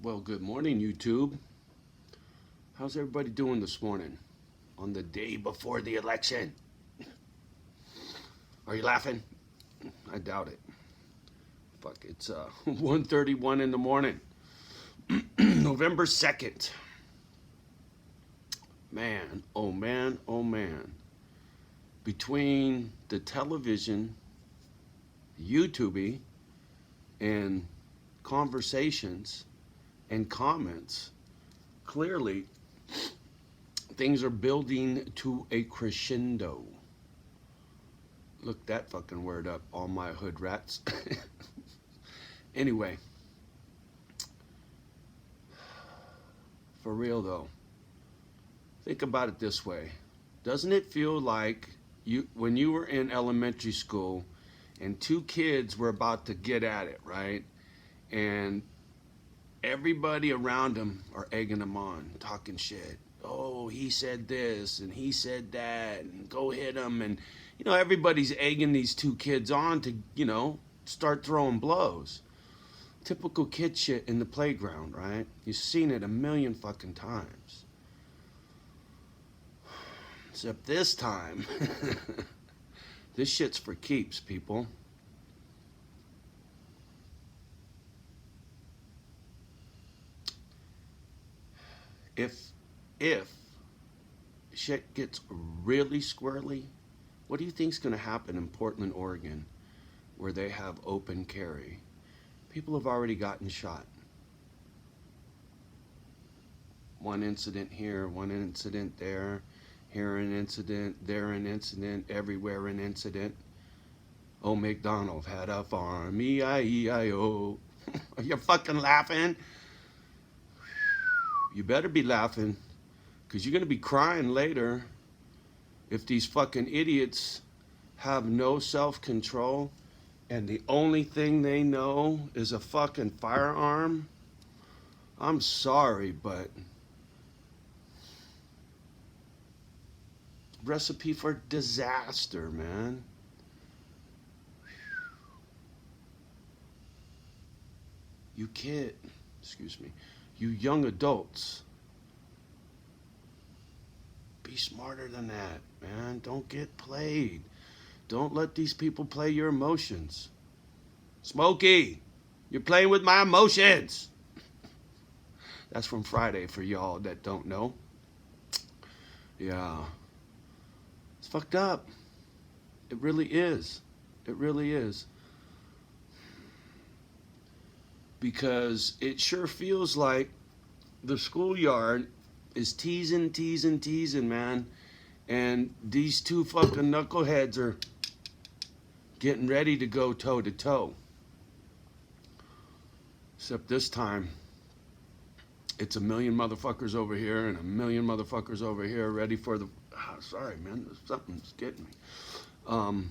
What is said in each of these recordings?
Well, good morning, YouTube. How's everybody doing this morning on the day before the election? Are you laughing? I doubt it. Fuck, it's 1:31 in the morning, November 2nd. Man, oh man, oh man. Between the television, YouTube, and conversations and comments, clearly things are building to a crescendo. Look that fucking word up, all my hood rats. Anyway, for real though, think about it this way. Doesn't it feel like when you were in elementary school and two kids were about to get at it, right? And everybody around them are egging them on, talking shit. Oh, he said this and he said that, and go hit him. And, everybody's egging these two kids on to, start throwing blows. Typical kid shit in the playground, right? You've seen it a million fucking times. Except this time, this shit's for keeps, people. If shit gets really squirrely, what do you think's going to happen in Portland, Oregon, where they have open carry? People have already gotten shot. One incident here, one incident there, here an incident, there an incident, everywhere an incident. Oh, McDonald had a farm, E-I-E-I-O. Are you fucking laughing? You better be laughing, because you're going to be crying later if these fucking idiots have no self-control and the only thing they know is a fucking firearm. I'm sorry, but recipe for disaster, man. You young adults, be smarter than that, man. Don't get played. Don't let these people play your emotions. Smokey, you're playing with my emotions. That's from Friday for y'all that don't know. Yeah. It's fucked up. It really is. It really is. Because it sure feels like the schoolyard is teasing, man. And these two fucking knuckleheads are getting ready to go toe to toe. Except this time, it's a million motherfuckers over here and a million motherfuckers over here ready for the... sorry, man. Something's getting me.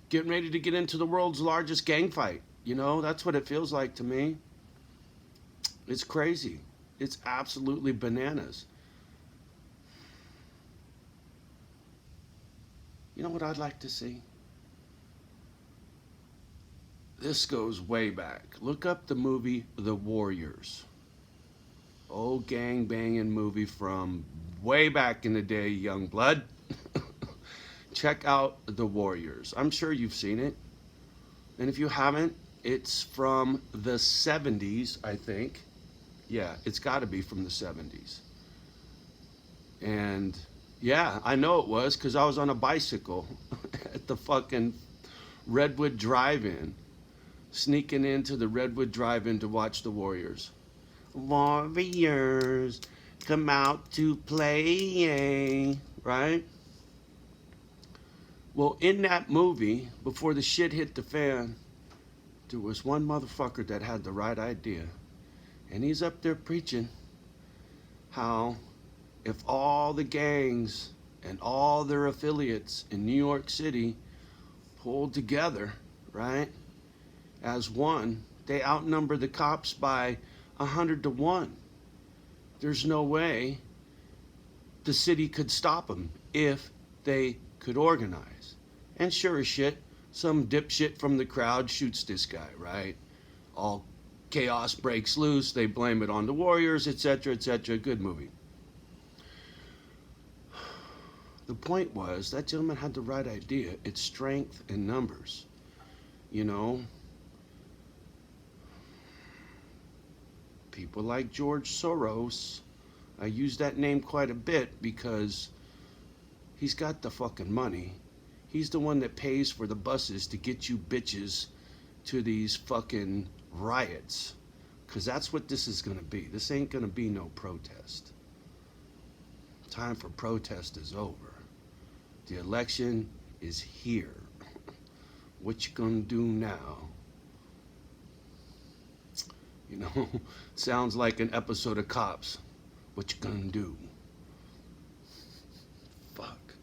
Getting ready to get into the world's largest gang fight. That's what it feels like to me. It's crazy. It's absolutely bananas. You know what I'd like to see? This goes way back. Look up the movie The Warriors. Old gang banging movie from way back in the day, young blood. Check out The Warriors. I'm sure you've seen it. And if you haven't, it's from the 70s, I think. Yeah, it's got to be from the 70s. And yeah, I know it was because I was on a bicycle at the fucking Redwood Drive-In, sneaking into the Redwood Drive-In to watch the Warriors. Warriors, come out to play, right? Well, in that movie, before the shit hit the fan, there was one motherfucker that had the right idea. And he's up there preaching how if all the gangs and all their affiliates in New York City pulled together, right, as one, they outnumber the cops by 100 to 1. There's no way the city could stop them if they could organize. And sure as shit, some dipshit from the crowd shoots this guy, right? All chaos breaks loose. They blame it on the Warriors, etc., etc. Good movie. The point was, that gentleman had the right idea. It's strength in numbers. You know, people like George Soros, I use that name quite a bit because he's got the fucking money. He's the one that pays for the buses to get you bitches to these fucking riots. Because that's what this is going to be. This ain't going to be no protest. Time for protest is over. The election is here. What you gonna do now? You know, sounds like an episode of Cops. What you gonna do? Fuck.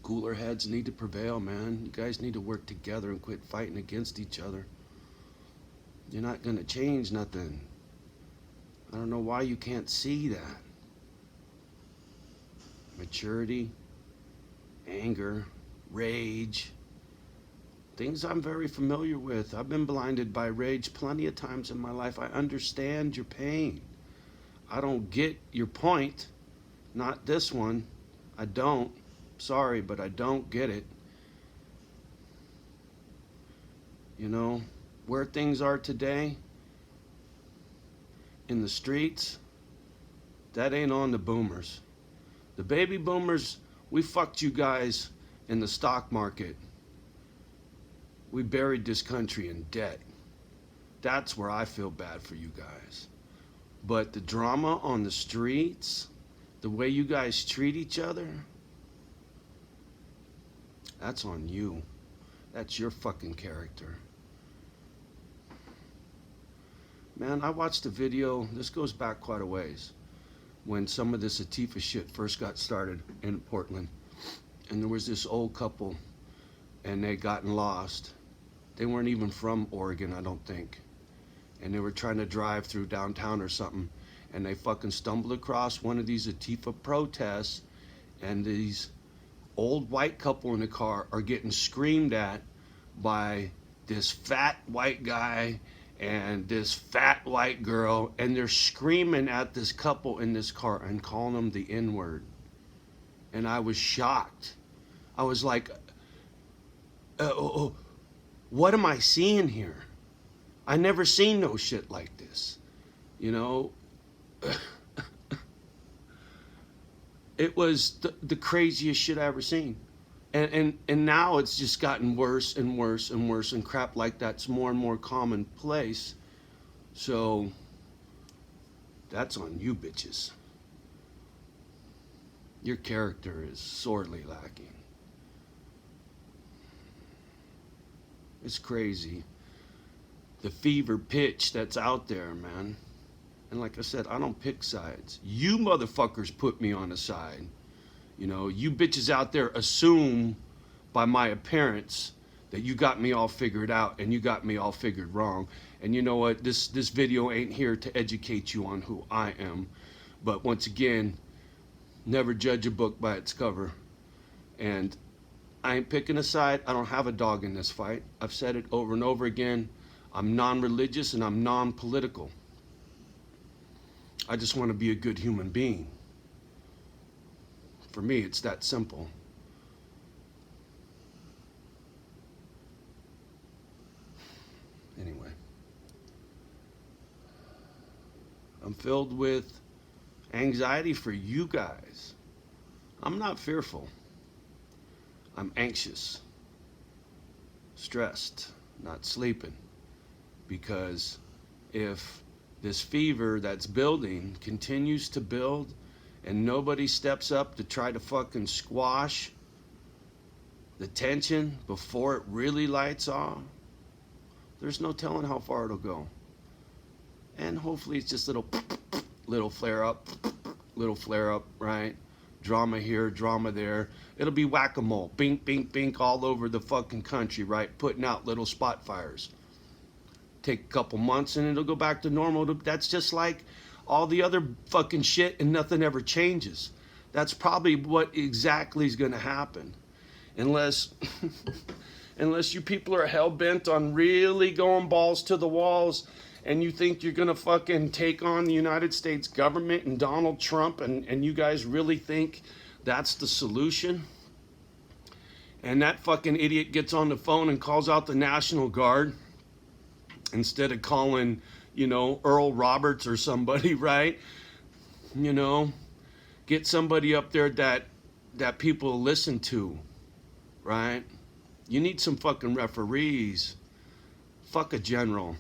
Cooler heads need to prevail, man. You guys need to work together and quit fighting against each other. You're not gonna change nothing. I don't know why you can't see that. Maturity, anger, rage, things I'm very familiar with. I've been blinded by rage plenty of times in my life. I understand your pain. I don't get your point. Not this one. I don't. Sorry, but I don't get it. You know, where things are today, in the streets, that ain't on the boomers. The baby boomers, we fucked you guys in the stock market. We buried this country in debt. That's where I feel bad for you guys. But the drama on the streets, the way you guys treat each other, that's on you. That's your fucking character. Man, I watched a video, this goes back quite a ways, when some of this Antifa shit first got started in Portland. And there was this old couple, and they gotten lost. They weren't even from Oregon, I don't think. And they were trying to drive through downtown or something, and they fucking stumbled across one of these Antifa protests, and these old white couple in the car are getting screamed at by this fat white guy and this fat white girl, and they're screaming at this couple in this car and calling them the N-word. And I was shocked. I was like, what am I seeing here? I never seen no shit like this. You know, it was the craziest shit I ever seen. And now it's just gotten worse and worse and worse, and crap like that's more and more commonplace. So that's on you bitches. Your character is sorely lacking. It's crazy. The fever pitch that's out there, man. And like I said, I don't pick sides. You motherfuckers put me on a side. You know, you bitches out there assume by my appearance that you got me all figured out, and you got me all figured wrong. And you know what? This video ain't here to educate you on who I am. But once again, never judge a book by its cover. And I ain't picking a side. I don't have a dog in this fight. I've said it over and over again. I'm non-religious and I'm non-political. I just want to be a good human being. For me, it's that simple. Anyway, I'm filled with anxiety for you guys. I'm not fearful. I'm anxious, stressed, not sleeping. Because if this fever that's building continues to build, and nobody steps up to try to fucking squash the tension before it really lights off, there's no telling how far it'll go. And hopefully it's just little flare up, right? Drama here, drama there. It'll be whack-a-mole, bink, bink, bink all over the fucking country, right? Putting out little spot fires. Take a couple months and it'll go back to normal. That's just like all the other fucking shit, and nothing ever changes. That's probably what exactly is going to happen. Unless Unless you people are hell-bent on really going balls to the walls and you think you're going to fucking take on the United States government and Donald Trump and you guys really think that's the solution. And that fucking idiot gets on the phone and calls out the National Guard instead of calling, Earl Roberts or somebody, right? Get somebody up there that people listen to, right? You need some fucking referees. Fuck a general.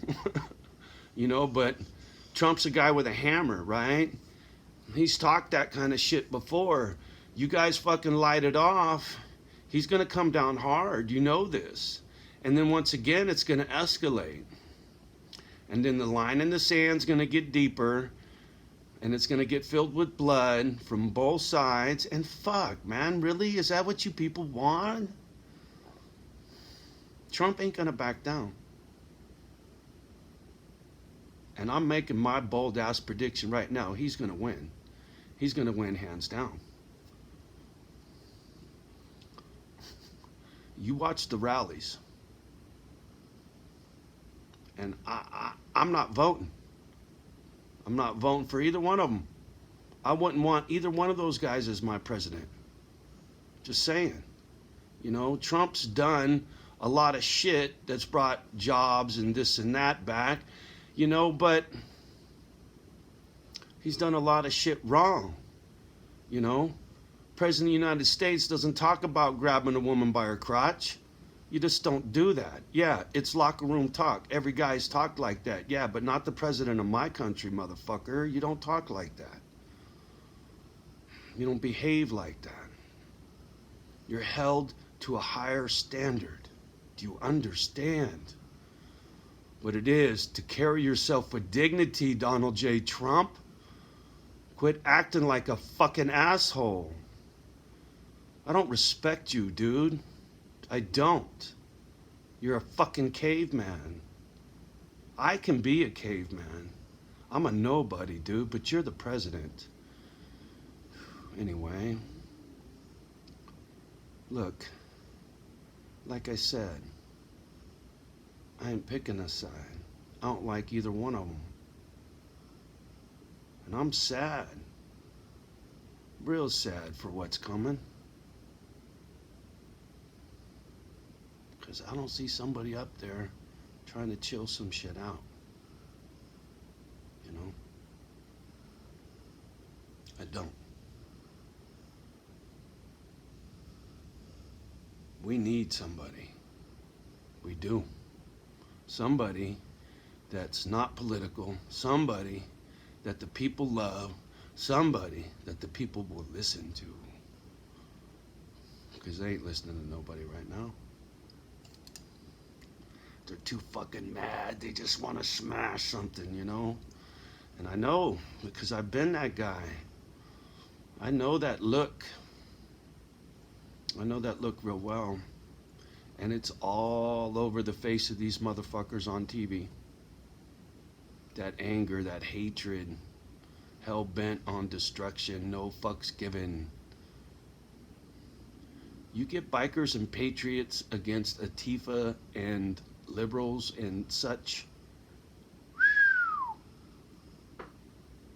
But Trump's a guy with a hammer, right? He's talked that kind of shit before. You guys fucking light it off, he's going to come down hard. You know this. And then once again, it's going to escalate. And then the line in the sand's going to get deeper. And it's going to get filled with blood from both sides. And fuck, man, really? Is that what you people want? Trump ain't going to back down. And I'm making my bold-ass prediction right now. He's going to win. He's going to win hands down. You watch the rallies. And I'm not voting. I'm not voting for either one of them. I wouldn't want either one of those guys as my president. Just saying. Trump's done a lot of shit that's brought jobs and this and that back, but he's done a lot of shit wrong. President of the United States doesn't talk about grabbing a woman by her crotch. You just don't do that. Yeah, it's locker room talk. Every guy's talked like that. Yeah, but not the president of my country, motherfucker. You don't talk like that. You don't behave like that. You're held to a higher standard. Do you understand what it is to carry yourself with dignity, Donald J. Trump? Quit acting like a fucking asshole. I don't respect you, dude. I don't. You're a fucking caveman. I can be a caveman. I'm a nobody, dude, but you're the president. Anyway, look, like I said, I ain't picking a side. I don't like either one of them. And I'm sad. Real sad for what's coming. Because I don't see somebody up there trying to chill some shit out. I don't. We need somebody. We do. Somebody that's not political. Somebody that the people love. Somebody that the people will listen to. Because they ain't listening to nobody right now. They're too fucking mad. They just want to smash something, And I know, because I've been that guy. I know that look. I know that look real well. And it's all over the face of these motherfuckers on TV. That anger, that hatred, hell-bent on destruction, no fucks given. You get bikers and patriots against Antifa and liberals and such.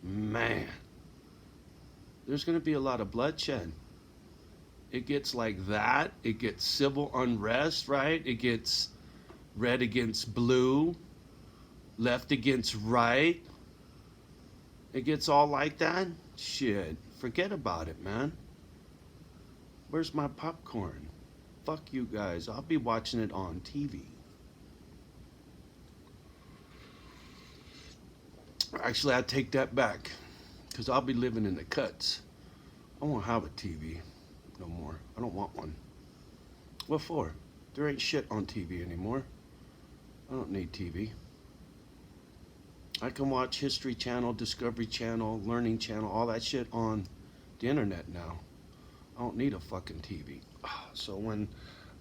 Man, there's going to be a lot of bloodshed. It gets like that. It gets civil unrest, right? It gets red against blue, left against right. It gets all like that. Shit, forget about it, man. Where's my popcorn? Fuck you guys. I'll be watching it on TV. Actually, I take that back, because I'll be living in the cuts. I won't have a TV no more. I don't want one. What for? There ain't shit on TV anymore. I don't need TV. I can watch History Channel, Discovery Channel, Learning Channel, all that shit on the internet now. I don't need a fucking TV. So when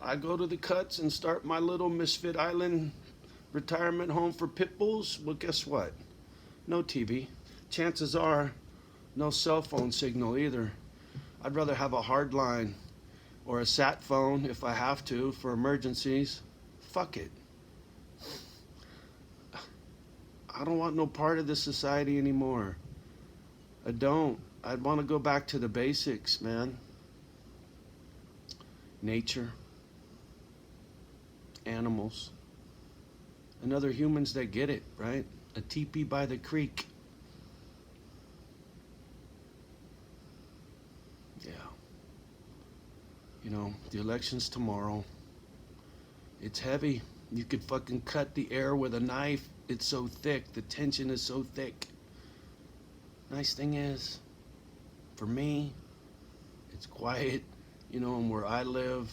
I go to the cuts and start my little Misfit Island retirement home for pit bulls, well, guess what? No TV. Chances are, no cell phone signal either. I'd rather have a hard line or a sat phone if I have to for emergencies. Fuck it. I don't want no part of this society anymore. I don't. I'd want to go back to the basics, man. Nature, animals, and other humans that get it, right? A teepee by the creek. Yeah. You know, the election's tomorrow. It's heavy. You could fucking cut the air with a knife. It's so thick. The tension is so thick. Nice thing is, for me, it's quiet. You know, and where I live,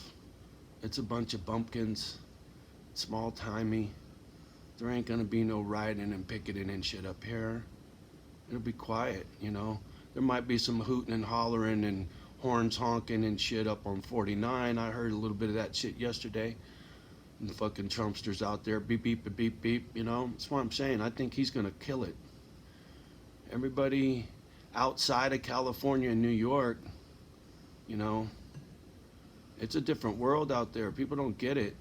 it's a bunch of bumpkins, small-timey. There ain't gonna be no rioting and picketing and shit up here. It'll be quiet, you know. There might be some hooting and hollering and horns honking and shit up on 49. I heard a little bit of that shit yesterday. And fucking Trumpsters out there, beep, beep, beep, beep, you know. That's what I'm saying. I think he's gonna kill it. Everybody outside of California and New York, you know, it's a different world out there. People don't get it.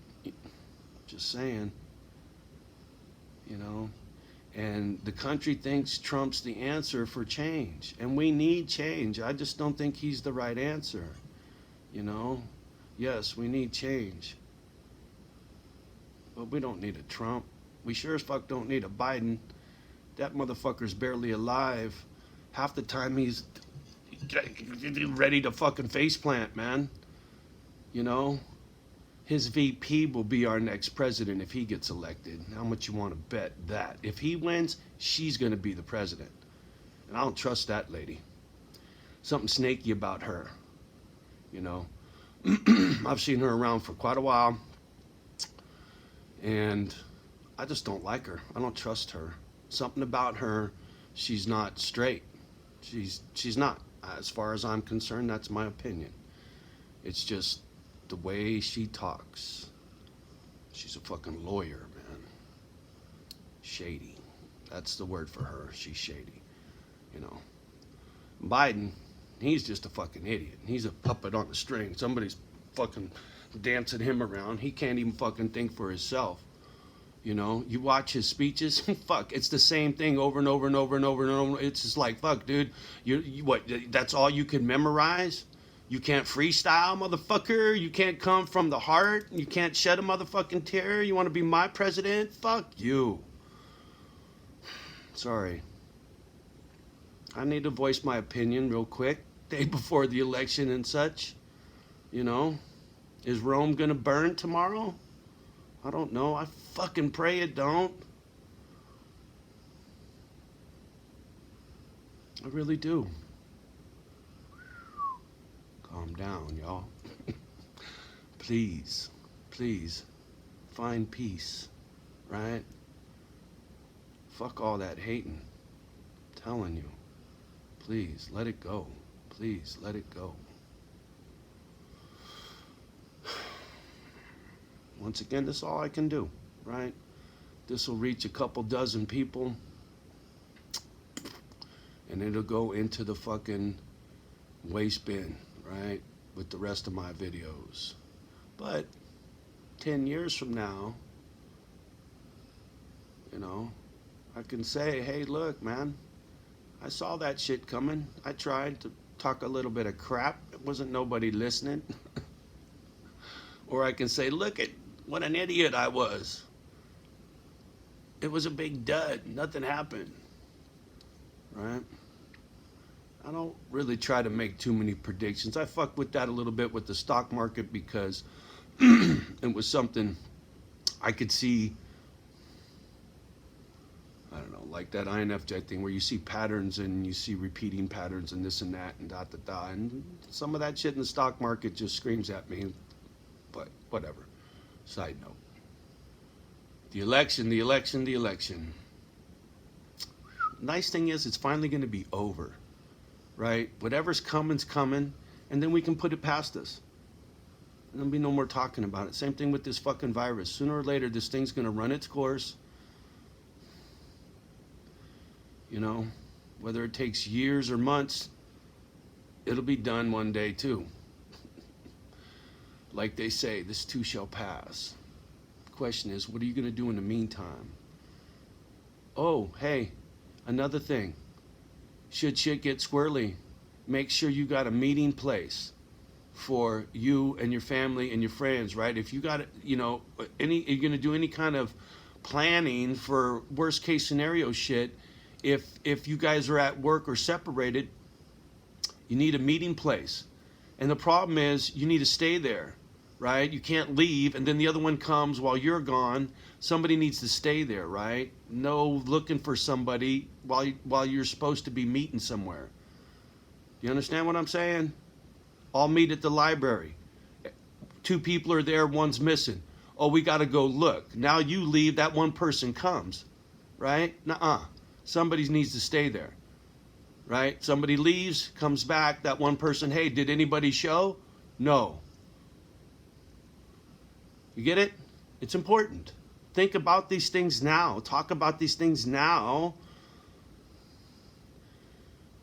Just saying. You know, and the country thinks Trump's the answer for change, and we need change. I just don't think he's the right answer. You know, yes, we need change, but we don't need a Trump. We sure as fuck don't need a Biden. That motherfucker's barely alive. Half the time he's ready to fucking faceplant, man. You know, his VP will be our next president if he gets elected. How much you want to bet that? If he wins, she's going to be the president. And I don't trust that lady. Something snaky about her. You know, I've seen her around for quite a while. And I just don't like her. I don't trust her. Something about her, she's not straight. She's not. As far as I'm concerned, that's my opinion. It's just the way she talks. She's a fucking lawyer, man. Shady. That's the word for her. She's shady. You know. Biden, he's just a fucking idiot. He's a puppet on the string. Somebody's fucking dancing him around. He can't even fucking think for himself. You know, you watch his speeches, fuck, it's the same thing over and over and over and over and over. It's just like, fuck, dude, you what, that's all you can memorize? You can't freestyle, motherfucker? You can't come from the heart? You can't shed a motherfucking tear? You want to be my president? Fuck you. Sorry. I need to voice my opinion real quick, day before the election and such. You know, is Rome gonna burn tomorrow? I don't know. I fucking pray it don't. I really do. Calm down, y'all. Please, please, find peace, right? Fuck all that hating. I'm telling you. Please, let it go. Please, let it go. Once again, this is all I can do, right? This will reach a couple dozen people, and it'll go into the fucking waste bin, right? With the rest of my videos. But 10 years from now, you know, I can say, hey, look, man, I saw that shit coming. I tried to talk a little bit of crap. It wasn't nobody listening. Or I can say, look at what an idiot I was. It was a big dud. Nothing happened. Right? I don't really try to make too many predictions. I fucked with that a little bit with the stock market because it was something I could see, I don't know, like that INFJ thing where you see patterns and you see repeating patterns and this and that and da da da. And some of that shit in the stock market just screams at me. But whatever. Side note. The election. Nice thing is it's finally going to be over, right? Whatever's coming's coming, and then we can put it past us. And there'll be no more talking about it. Same thing with this fucking virus. Sooner or later, this thing's going to run its course. You know, whether it takes years or months, it'll be done one day too. like they say, this too shall pass. The question is, what are you going to do in the meantime? Oh, hey, another thing. Should shit get squirrely, make sure you got a meeting place for you and your family and your friends, right? If you got, you're going to do any kind of planning for worst case scenario shit, if you guys are at work or separated, you need a meeting place. And the problem is you need to stay there, right? You can't leave and then the other one comes while you're gone. Somebody needs to stay there, right? No looking for somebody while you're supposed to be meeting somewhere. You understand what I'm saying? All meet at the library. 2 people are there, one's missing. Oh, we got to go look. Now you leave, that one person comes, right? Nuh-uh. Somebody needs to stay there, right? Somebody leaves, comes back, that one person, hey, did anybody show? No. You get it? It's important. Think about these things now. Talk about these things now.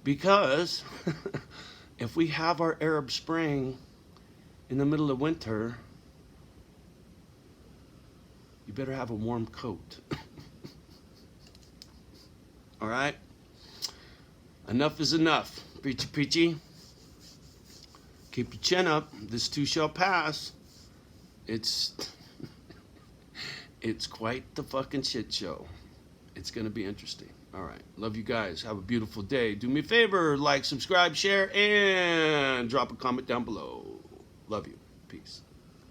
Because if we have our Arab Spring in the middle of winter, you better have a warm coat. All right? Enough is enough. Preachy, preachy. Keep your chin up. This too shall pass. It's quite the fucking shit show. It's going to be interesting. All right. Love you guys. Have a beautiful day. Do me a favor. Like, subscribe, share, and drop a comment down below. Love you. Peace.